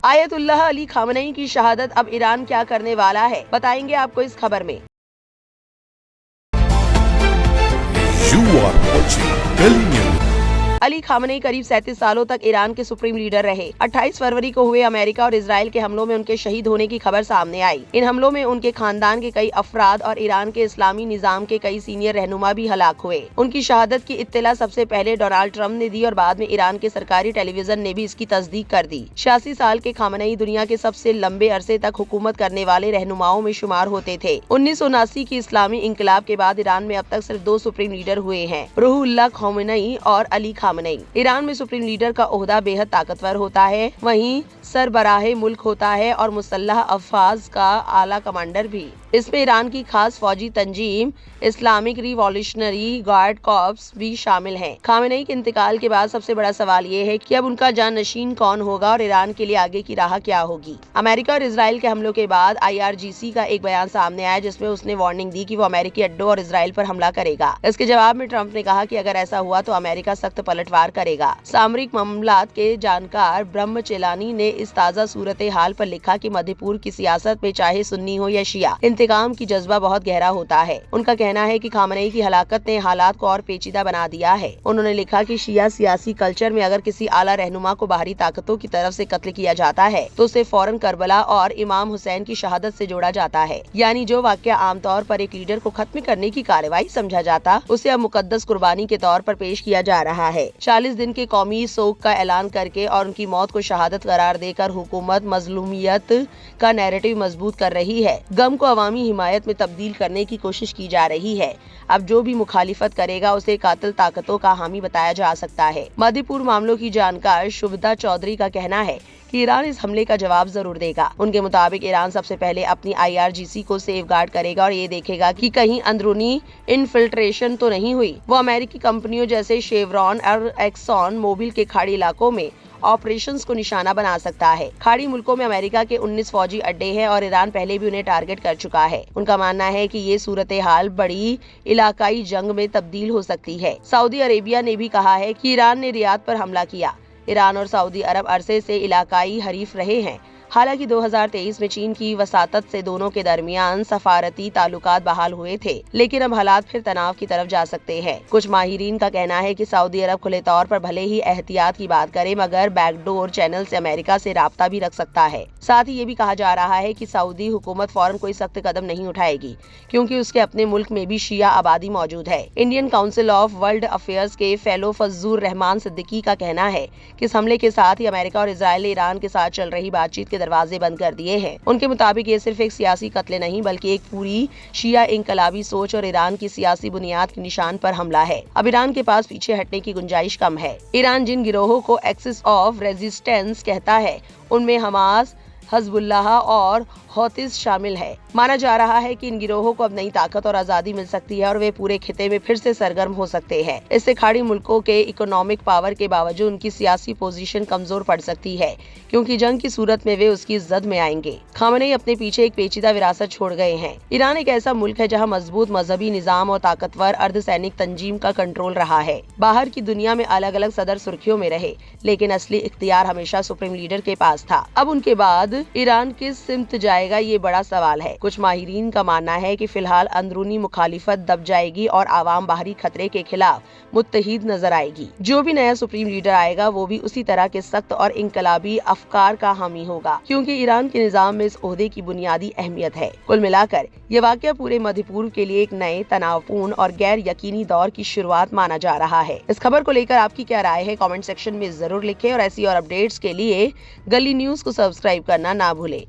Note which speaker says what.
Speaker 1: आयत उल्लाह अली खामनेई की शहादत, अब ईरान क्या करने वाला है, बताएंगे आपको इस खबर में। अली खामनेई करीब 37 सालों तक ईरान के सुप्रीम लीडर रहे। 28 फरवरी को हुए अमेरिका और इजराइल के हमलों में उनके शहीद होने की खबर सामने आई। इन हमलों में उनके खानदान के कई अफराद और ईरान के इस्लामी निजाम के कई सीनियर रहनुमा भी हलाक हुए। उनकी शहादत की इत्तला सबसे पहले डोनाल्ड ट्रंप ने दी और बाद में ईरान के सरकारी टेलीविजन ने भी इसकी तस्दीक कर दी। 86 साल के खामनेई दुनिया के सबसे लंबे अरसे तक हुकूमत करने वाले रहनुमाओं में शुमार होते थे। 1979 की इस्लामी इंकलाब के बाद ईरान में अब तक सिर्फ 2 सुप्रीम लीडर हुए हैं, रूहुल्लाह खामनेई और अली खामनेई। ईरान में सुप्रीम लीडर का ओहदा बेहद ताकतवर होता है, वहीं सरबराहे मुल्क होता है और मुसल्लह अफवाज का आला कमांडर भी। इसमें ईरान की खास फौजी तंजीम इस्लामिक रिवॉल्यूशनरी गार्ड कॉर्प्स भी शामिल हैं। खामनेई के इंतकाल के बाद सबसे बड़ा सवाल ये है कि अब उनका जाननशीन कौन होगा और ईरान के लिए आगे की राह क्या होगी। अमेरिका और इजराइल के हमलों के बाद IRGC का एक बयान सामने आया जिसमें उसने वार्निंग दी कि वो अमेरिकी अड्डों और इजराइल पर हमला करेगा। इसके जवाब में ट्रंप ने कहा कि अगर ऐसा हुआ तो अमेरिका सख्त पलटवार करेगा। सामरिक मामलात के जानकार ब्रह्म चेलानी ने इस ताज़ा सूरत हाल पर लिखा कि मध्य पूर्व की सियासत में चाहे सुन्नी हो या शिया, इंतकाम की जज्बा बहुत गहरा होता है। उनका कहना है कि खामनेई की हलाकत ने हालात को और पेचीदा बना दिया है। उन्होंने लिखा कि शिया सियासी कल्चर में अगर किसी आला रहनुमा को बाहरी ताकतों की तरफ से कत्ल किया जाता है तो उसे फौरन करबला और इमाम हुसैन की शहादत से जोड़ा जाता है। यानी जो वाकया आमतौर पर एक लीडर को खत्म करने की कार्रवाई समझा जाता, उसे अब मुकद्दस कुर्बानी के तौर पर पेश किया जा रहा है। 40 दिन के कौमी सोग का ऐलान करके और उनकी मौत को शहादत करार देकर हुकूमत मजलूमियत का नैरेटिव मजबूत कर रही है। गम को अवामी हिमायत में तब्दील करने की कोशिश की जा रही है। अब जो भी मुखालिफत करेगा उसे कातिल ताकतों का हामी बताया जा सकता है। मध्य पूर्व मामलों की जानकार शुभदा चौधरी का कहना है कि ईरान इस हमले का जवाब जरूर देगा। उनके मुताबिक ईरान सबसे पहले अपनी IRGC को सेफगार्ड करेगा और ये देखेगा कि कहीं अंदरूनी इन्फिल्ट्रेशन तो नहीं हुई। वो अमेरिकी कंपनियों जैसे शेवरॉन और एक्सॉन मोबिल के खाड़ी इलाकों में ऑपरेशंस को निशाना बना सकता है। खाड़ी मुल्कों में अमेरिका के 19 फौजी अड्डे हैं और ईरान पहले भी उन्हें टारगेट कर चुका है। उनका मानना है कि ये सूरत हाल बड़ी इलाकाई जंग में तब्दील हो सकती है। सऊदी अरेबिया ने भी कहा है कि ईरान ने रियाद पर हमला किया। ईरान और सऊदी अरब अरसे से इलाकाई हरीफ रहे हैं। हालांकि 2023 में चीन की वसातत से दोनों के दरमियान सफारती ताल्लुकात बहाल हुए थे, लेकिन अब हालात फिर तनाव की तरफ जा सकते हैं। कुछ माहिरीन का कहना है कि सऊदी अरब खुले तौर पर भले ही एहतियात की बात करे, मगर बैकडोर चैनल से अमेरिका से राब्ता भी रख सकता है। साथ ही ये भी कहा जा रहा है कि सऊदी हुकूमत फौरन कोई सख्त कदम नहीं उठाएगी, क्योंकि उसके अपने मुल्क में भी शिया आबादी मौजूद है। Indian council of world affairs के फेलो फज्जुर रहमान सिद्दीकी का कहना है कि इस हमले के साथ ही अमेरिका और इजराइल ने ईरान के साथ चल रही बातचीत दरवाजे बंद कर दिए हैं। उनके मुताबिक ये सिर्फ एक सियासी कत्ल नहीं बल्कि एक पूरी शिया इंकलाबी सोच और ईरान की सियासी बुनियाद के निशान पर हमला है। अब ईरान के पास पीछे हटने की गुंजाइश कम है। ईरान जिन गिरोहों को एक्सिस ऑफ रेजिस्टेंस कहता है उनमें हमास, हजबुल्लाह और हौतिस शामिल है। माना जा रहा है कि इन गिरोहों को अब नई ताकत और आजादी मिल सकती है और वे पूरे खिते में फिर से सरगर्म हो सकते हैं। इससे खाड़ी मुल्कों के इकोनॉमिक पावर के बावजूद उनकी सियासी पोजीशन कमजोर पड़ सकती है, क्योंकि जंग की सूरत में वे उसकी जद में आएंगे। खामनेई अपने पीछे एक पेचीदा विरासत छोड़ गए हैं। ईरान एक ऐसा मुल्क है जहाँ मजबूत मजहबी निजाम और ताकतवर अर्धसैनिक तंजीम का कंट्रोल रहा है। बाहर की दुनिया में अलग अलग सदर सुर्खियों में रहे, लेकिन असली इख्तियार हमेशा सुप्रीम लीडर के पास था। अब उनके बाद ईरान किस सिमत जाएगा, ये बड़ा सवाल है। कुछ माहिरीन का मानना है कि फिलहाल अंदरूनी मुखालिफत दब जाएगी और आवाम बाहरी खतरे के खिलाफ मुत्तहिद नजर आएगी। जो भी नया सुप्रीम लीडर आएगा वो भी उसी तरह के सख्त और इनकलाबी अफकार का हामी होगा, क्योंकि ईरान के निजाम में इस ओहदे की बुनियादी अहमियत है। कुल मिलाकर ये वाकया पूरे मध्य पूर्व के लिए एक नए तनावपूर्ण और गैर यकीनी दौर की शुरुआत माना जा रहा है। इस खबर को लेकर आपकी क्या राय है, कमेंट सेक्शन में जरूर लिखें और ऐसी और अपडेट्स के लिए गली न्यूज को सब्सक्राइब करना ना भूलें।